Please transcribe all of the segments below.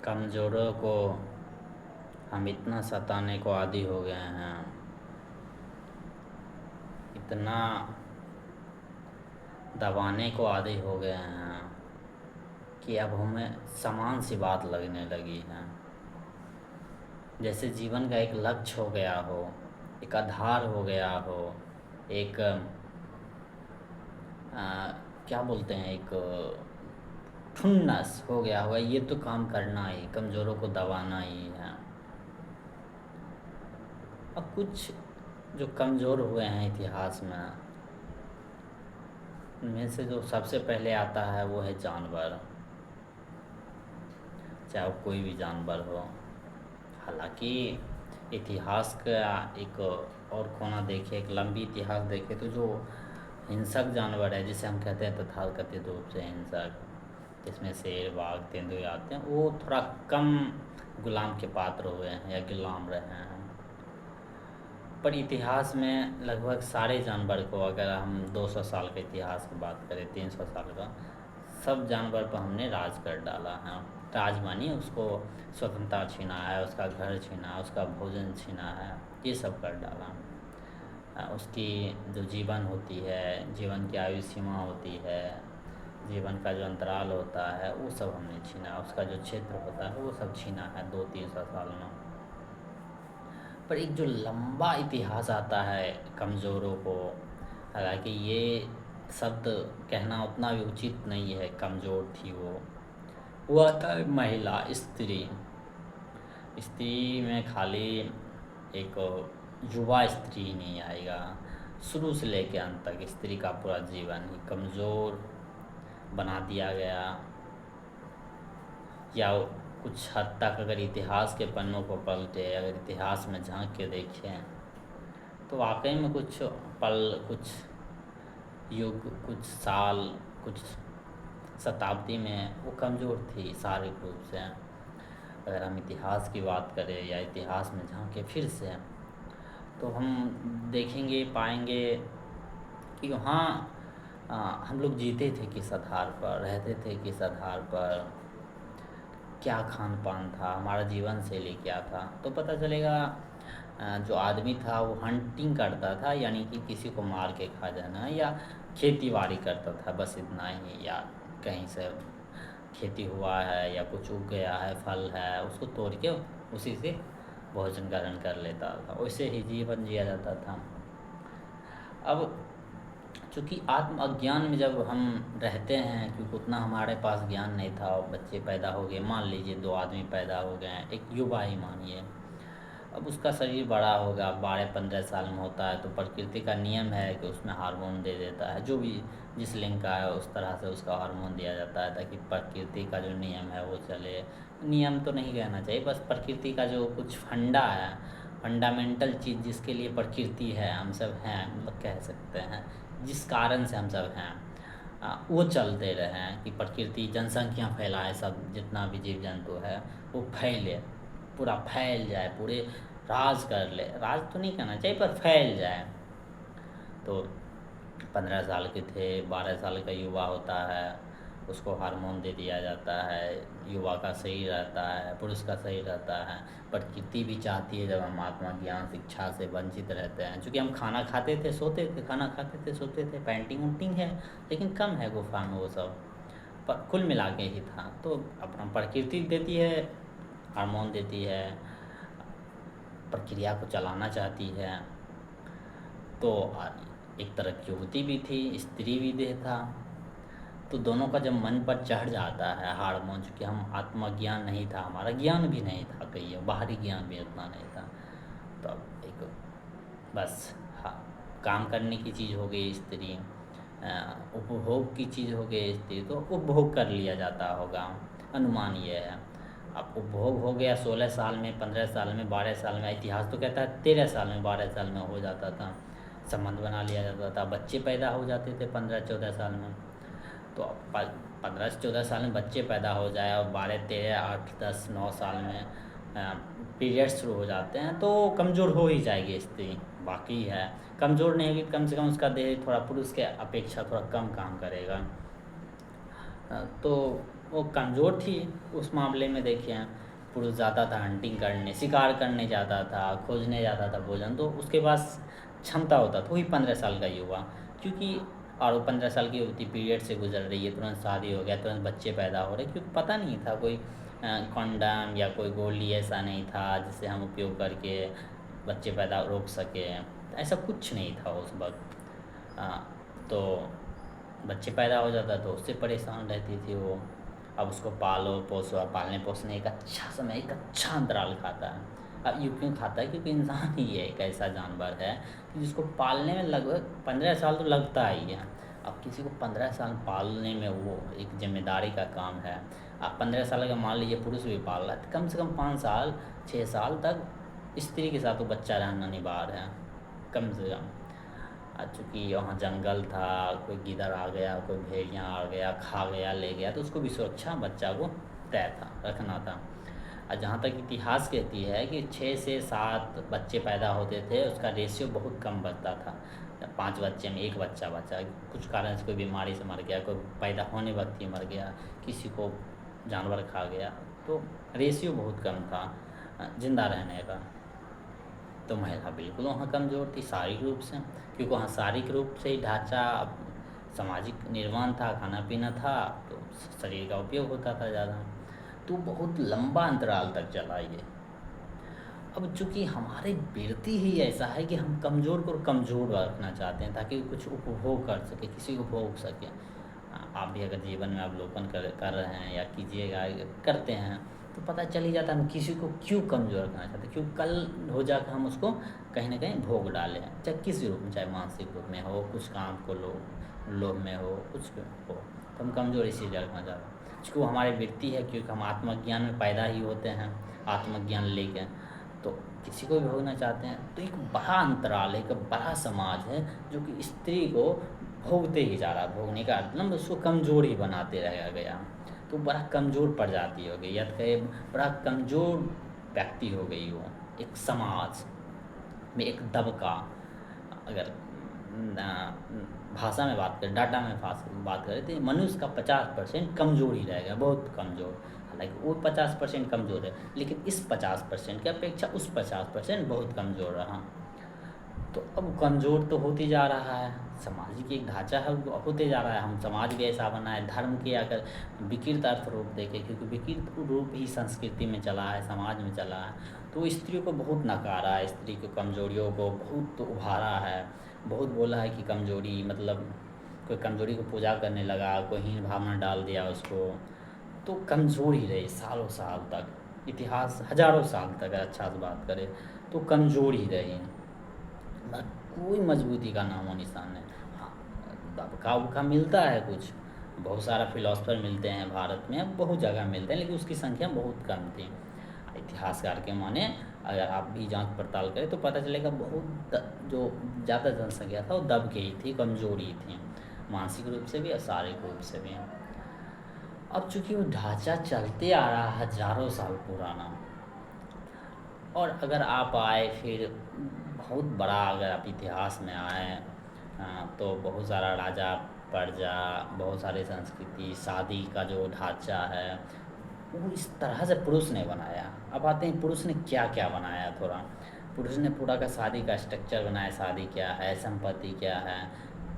कमज़ोरों को हम इतना सताने को आदी हो गए हैं, इतना दबाने को आदी हो गए हैं कि अब हमें समान सी बात लगने लगी है। जैसे जीवन का एक लक्ष्य हो गया हो, एक आधार हो गया हो, एक क्या बोलते हैं, एक ठुन्नस हो गया होगा, ये तो काम करना ही, कमज़ोरों को दबाना ही है। अब कुछ जो कमज़ोर हुए हैं इतिहास में, उनमें से जो सबसे पहले आता है वो है जानवर, चाहे वो कोई भी जानवर हो। हालांकि इतिहास का एक और कोना देखे, एक लंबी इतिहास देखे, तो जो हिंसक जानवर है, जिसे हम कहते हैं तथाकथित रूप से हिंसक, जिसमें शेर, बाघ, तेंदुए आते हैं, वो थोड़ा कम गुलाम के पात्र हुए हैं या गुलाम रहे हैं। पर इतिहास में लगभग सारे जानवर को, अगर हम 200 साल के इतिहास की बात करें, 300 साल का, सब जानवर पर हमने राज कर डाला है। राज मानिए, उसको स्वतंत्रता छीना है, उसका घर छीना है, उसका भोजन छीना है, ये सब कर डाला। उसकी जो जीवन होती है, जीवन की आयु सीमा होती है, जीवन का जो अंतराल होता है, वो सब हमने छीना। उसका जो क्षेत्र होता है वो सब छीना है 200-300 साल में। पर एक जो लंबा इतिहास आता है कमज़ोरों को, हालांकि ये शब्द कहना उतना भी उचित नहीं है, कमज़ोर थी वो आता है महिला, स्त्री। स्त्री में खाली एक युवा स्त्री नहीं आएगा, शुरू से लेकर अंत तक स्त्री का पूरा जीवन ही कमज़ोर बना दिया गया। या कुछ हद तक अगर इतिहास के पन्नों को पलटे, अगर इतिहास में झांक के देखें, तो वाकई में कुछ पल, कुछ युग, कुछ साल, कुछ शताब्दी में वो कमज़ोर थी शारीरिक रूप से। अगर हम इतिहास की बात करें या इतिहास में झांके फिर से, तो हम देखेंगे, पाएंगे कि हाँ, हम लोग जीते थे किस आधार पर, रहते थे किस आधार पर, क्या खान पान था, हमारा जीवन शैली क्या था। तो पता चलेगा जो आदमी था वो हंटिंग करता था, यानी कि किसी को मार के खा जाना, या खेती बाड़ी करता था, बस इतना ही। या कहीं से खेती हुआ है या कुछ उग गया है, फल है, उसको तोड़ के उसी से भोजन ग्रहण कर लेता था, वैसे ही जीवन जिया जाता था। अब चूँकि आत्म अज्ञान में जब हम रहते हैं, क्योंकि उतना हमारे पास ज्ञान नहीं था, और बच्चे पैदा हो गए, मान लीजिए 2 आदमी पैदा हो गए हैं, एक युवा ही मानिए। अब उसका शरीर बड़ा होगा, 12-15 साल में होता है, तो प्रकृति का नियम है कि उसमें हार्मोन दे देता है, जो भी जिस लिंग का है उस तरह से उसका हार्मोन दिया जाता है, ताकि प्रकृति का जो नियम है वो चले। नियम तो नहीं कहना चाहिए, बस प्रकृति का जो कुछ फंडा है, फंडामेंटल चीज़ जिसके लिए प्रकृति है, हम सब हैं, मतलब कह सकते हैं, जिस कारण से हम सब हैं, वो चलते रहें कि प्रकृति जनसंख्या फैलाए, सब जितना भी जीव जंतु है वो फैले, पूरा फैल जाए, पूरे राज कर ले, राज तो नहीं कहना चाहिए पर फैल जाए। तो 15 साल के थे, 12 साल का युवा होता है, उसको हार्मोन दे दिया जाता है, युवा का सही रहता है, पुरुष का सही रहता है। प्रकृति भी चाहती है, जब हम आत्मा ज्ञान शिक्षा से वंचित रहते हैं, चूँकि हम खाना खाते थे, सोते थे, खाना खाते थे, सोते थे, पेंटिंग उंटिंग है लेकिन कम है गुफा में वो सब, पर कुल मिला के ही था। तो अपना प्रकृति देती है, हार्मोन देती है, प्रक्रिया को चलाना चाहती है। तो एक तरफ युवती भी थी, स्त्री भी देह था, तो दोनों का जब मन पर चढ़ जाता है हार्मोन, चूँकि हम आत्मज्ञान नहीं था, हमारा ज्ञान भी नहीं था, कहिए बाहरी ज्ञान भी उतना नहीं था, तो एक बस हाँ, काम करने की चीज़ हो गई स्त्री, उपभोग की चीज़ हो गई स्त्री, तो उपभोग कर लिया जाता होगा, अनुमान ये है। अब उपभोग हो गया 16 साल में, 15 साल में, 12 साल में, इतिहास तो कहता है 13 साल में, 12 साल में हो जाता था, संबंध बना लिया जाता था, बच्चे पैदा हो जाते थे 15-14 साल में। तो 15 से 14 साल में बच्चे पैदा हो जाए और 12, 13, 8, 10, 9 साल में पीरियड शुरू हो जाते हैं, तो कमज़ोर हो ही जाएगी स्त्री। बाकी है कमज़ोर नहीं होगी, कम से कम उसका देह थोड़ा पुरुष के अपेक्षा थोड़ा कम काम करेगा। तो वो कमज़ोर थी उस मामले में। देखिए पुरुष जाता था हंटिंग करने, शिकार करने जाता था, खोजने जाता था भोजन, तो उसके पास क्षमता होता था। वही 15 साल का युवा, क्योंकि और वो 15 साल की युवती पीरियड से गुजर रही है, तुरंत शादी हो गया, तुरंत बच्चे पैदा हो रहे, क्योंकि पता नहीं था कोई कॉन्डम या कोई गोली ऐसा नहीं था जिसे हम उपयोग करके बच्चे पैदा रोक सके। ऐसा कुछ नहीं था उस वक्त। तो बच्चे पैदा हो जाता तो उससे परेशान रहती थी वो। अब उसको पालो पोसो, पालने पोसने एक अच्छा समय, एक अच्छा अंतराल खाता है। अब यूँ क्यों खाता है? क्योंकि इंसान ही है एक ऐसा जानवर है कि जिसको पालने में लगभग 15 साल तो लगता ही है। अब किसी को 15 साल पालने में वो एक जिम्मेदारी का काम है। आप 15 साल का मान लीजिए पुरुष भी पाल रहा है तो कम से कम 5 साल 6 साल तक स्त्री के साथ वो बच्चा रहना अनिवार्य है, कम से कम। चूँकि वहाँ जंगल था, कोई गिद्ध आ गया, कोई भेड़िया आ गया, खा गया, ले गया, तो उसको भी सुरक्षा बच्चा को तय था, रखना था। और जहाँ तक इतिहास कहती है कि 6 से 7 बच्चे पैदा होते थे, उसका रेशियो बहुत कम बचता था। 5 बच्चे में 1 बच्चा बचा, कुछ कारण से कोई बीमारी से मर गया, कोई पैदा होने वक्त ही मर गया, किसी को जानवर खा गया, तो रेशियो बहुत कम था जिंदा रहने का। तो महिला बिल्कुल वहाँ कमज़ोर थी शारीरिक रूप से, क्योंकि वहाँ शारीरिक रूप से ही ढांचा, सामाजिक निर्माण था, खाना पीना था, तो शरीर का उपयोग होता था ज़्यादा। तो बहुत लंबा अंतराल तक चला ये। अब चूँकि हमारे वृत्ति ही ऐसा है कि हम कमज़ोर को कमज़ोर रखना चाहते हैं ताकि कुछ उपभोग कर सके, किसी को भोग सके। आप भी अगर जीवन में अवलोकन कर रहे हैं या कीजिएगा, करते हैं, तो पता चल ही जाता है हम किसी को क्यों कमज़ोर रखना चाहते हैं, क्यों कल हो जाकर हम उसको कहीं ना कहीं भोग डालें, चाहे किसी रूप में, चाहे मानसिक रूप में हो, कुछ काम को लोभ में हो, कुछ हो, तो हम कमज़ोर इसीलिए रखना चाहते हैं क्योंकि वो हमारी वृत्ति है, क्योंकि हम आत्मज्ञान में पैदा ही होते हैं, आत्मज्ञान लेके तो किसी को भी भोगना चाहते हैं। तो एक बड़ा अंतराल है, एक बड़ा समाज है जो कि स्त्री को भोगते ही जा रहा है। भोगने का मतलब उसको कमज़ोर ही बनाते रह गया, तो बड़ा कमज़ोर प्रजाति हो गई, या कहे बड़ा कमज़ोर व्यक्ति हो गई वो। एक समाज में एक दबका, अगर भाषा में बात करें, डाटा में बात करें, तो मनुष्य का 50% कमज़ोर ही रहेगा, बहुत कमज़ोर। हालांकि वो 50% कमज़ोर है, लेकिन इस 50% की अपेक्षा उस 50% बहुत कमज़ोर रहा। तो अब कमज़ोर तो होती जा रहा है, सामाजिक एक ढांचा है वो होते जा रहा है। हम समाज भी ऐसा बना है, धर्म के अगर विकृत अर्थ रूप देखें, क्योंकि विकृत रूप ही संस्कृति में चला है, समाज में चला है, तो स्त्रियों को बहुत नकारा है, स्त्री की कमज़ोरियों को बहुत उभारा है, बहुत बोला है कि कमज़ोरी मतलब कोई कमज़ोरी को पूजा करने लगा, कोई हीन भावना डाल दिया उसको, तो कमज़ोर ही रहे सालों साल तक। इतिहास हज़ारों साल तक अच्छा से बात करें तो कमज़ोर ही रहे, कोई मजबूती का नामो निशान नहीं। हाँ, दबका उबका मिलता है कुछ, बहुत सारा फिलोसफर मिलते हैं भारत में, बहुत जगह मिलते हैं, लेकिन उसकी संख्या बहुत कम थी। इतिहासकार के माने अगर आप भी जांच पड़ताल करें तो पता चलेगा बहुत जो ज़्यादा जनसंख्या था वो दब के ही थी, कमज़ोरी थी, मानसिक रूप से भी और शारीरिक रूप से भी। अब चूँकि वो ढांचा चलते आ रहा है हज़ारों साल पुराना, और अगर आप आए फिर बहुत बड़ा, अगर आप इतिहास में आए तो बहुत सारा राजा प्रजा, बहुत सारी संस्कृति, शादी का जो ढांचा है वो इस तरह से पुरुष ने बनाया। अब आते हैं पुरुष ने क्या क्या बनाया। थोड़ा पुरुष ने पूरा का शादी का स्ट्रक्चर बनाया, शादी क्या है, संपत्ति क्या है,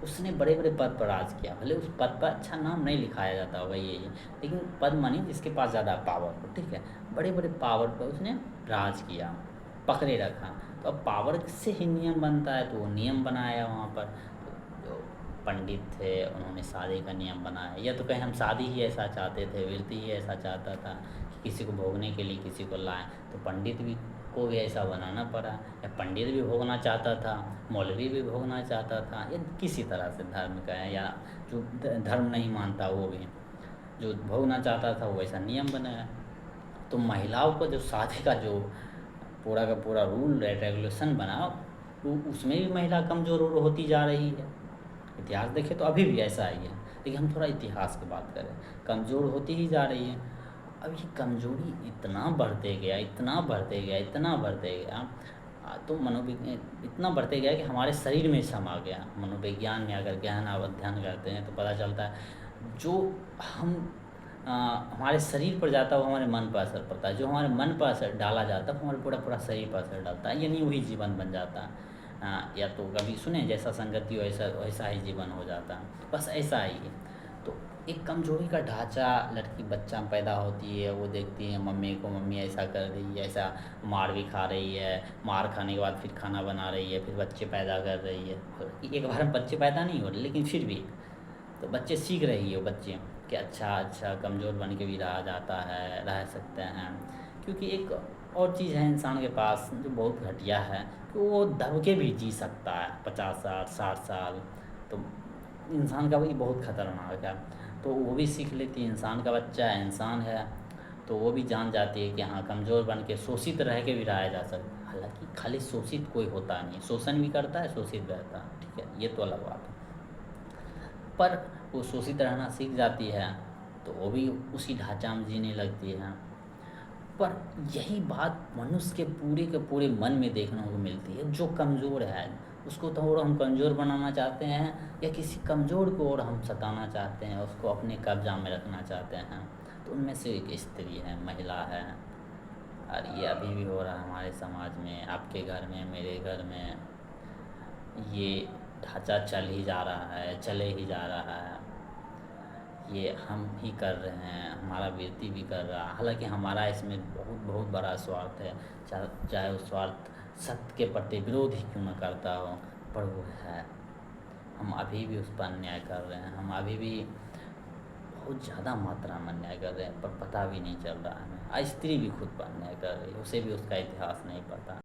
उसने बड़े बड़े पद पर राज किया। भले उस पद पर अच्छा नाम नहीं लिखाया जाता होगा ये, लेकिन पद मानी जिसके पास ज़्यादा पावर हो, ठीक है, बड़े बड़े पावर पर उसने राज किया, पकड़े रखा। तो अब पावर से ही नियम बनता है, तो वो नियम बनाया वहाँ पर। जो पंडित थे उन्होंने शादी का नियम बनाया, या तो कहीं हम शादी ही ऐसा चाहते थे, वृत्ति ही ऐसा चाहता था कि किसी को भोगने के लिए किसी को लाएं, तो पंडित भी को भी ऐसा बनाना पड़ा, या पंडित भी भोगना चाहता था, मौलवी भी भोगना चाहता था, या किसी तरह से धर्म का है या जो धर्म नहीं मानता वो भी जो भोगना चाहता था, वो ऐसा नियम बनाया। तो महिलाओं को जो शादी का जो पूरा का पूरा रूल रेगुलेशन बना, वो उसमें भी महिला कमज़ोर होती जा रही है। इतिहास देखें तो अभी भी ऐसा ही है, लेकिन हम थोड़ा इतिहास की बात करें, कमज़ोर होती ही जा रही है। अब ये कमज़ोरी इतना बढ़ते गया, इतना बढ़ते गया, इतना बढ़ते गया, तो मनोविज्ञान इतना बढ़ते गया कि हमारे शरीर में समा गया। मनोविज्ञान में अगर गहन अध्ययन करते हैं तो पता चलता है जो हम हमारे शरीर पर जाता है वो हमारे मन पर असर पड़ता है, जो हमारे मन पर असर डाला जाता है वो हमारे पूरा पूरा शरीर पर असर डालता है, यानी वही जीवन बन जाता है। या तो कभी सुने जैसा संगति हो वैसा वैसा ही जीवन हो जाता है, बस ऐसा ही है। तो एक कमजोरी का ढांचा, लड़की बच्चा पैदा होती है वो देखती है मम्मी को, मम्मी ऐसा कर रही है, ऐसा मार भी खा रही है, मार खाने के बाद फिर खाना बना रही है, फिर बच्चे पैदा कर रही है। एक बार में बच्चे पैदा नहीं हो रहे लेकिन फिर भी तो बच्चे सीख रही है, वो बच्चे कि अच्छा अच्छा कमज़ोर बन के भी रहा जाता है, रह सकते हैं। क्योंकि एक और चीज़ है इंसान के पास जो बहुत घटिया है कि वो दब के भी जी सकता है 50 साल 60 साल। तो इंसान का वही बहुत खतरनाक है। तो वो भी सीख लेती है, इंसान का बच्चा है, इंसान है, तो वो भी जान जाती है कि हाँ कमज़ोर बन के शोषित रह के भी रहा जा सकता है। हालांकि खाली शोषित कोई होता नहीं, शोषण भी करता है, शोषित रहता है, ठीक है, ये तो अलग बात है। पर वो शोषित रहना सीख जाती है तो वो भी उसी ढांचा में जीने लगती है। पर यही बात मनुष्य के पूरे मन में देखने को मिलती है। जो कमज़ोर है उसको तो और हम कमज़ोर बनाना चाहते हैं, या किसी कमज़ोर को और हम सताना चाहते हैं, उसको अपने कब्जा में रखना चाहते हैं। तो उनमें से एक स्त्री है, महिला है, और ये अभी भी हो रहा है हमारे समाज में, आपके घर में, मेरे घर में। ये ढांचा चल ही जा रहा है, चले ही जा रहा है। ये हम ही कर रहे हैं, हमारा व्यक्ति भी कर रहा है। हालांकि हमारा इसमें बहुत बहुत बड़ा स्वार्थ है, चाहे वो स्वार्थ सत्य के प्रति विरोध ही क्यों न करता हो, पर वो है। हम अभी भी उस पर अन्याय कर रहे हैं, हम अभी भी बहुत ज़्यादा मात्रा में अन्याय कर रहे हैं, पर पता भी नहीं चल रहा है हमें। स्त्री भी खुद पर अन्याय कर रही है, उसे भी उसका इतिहास नहीं पता।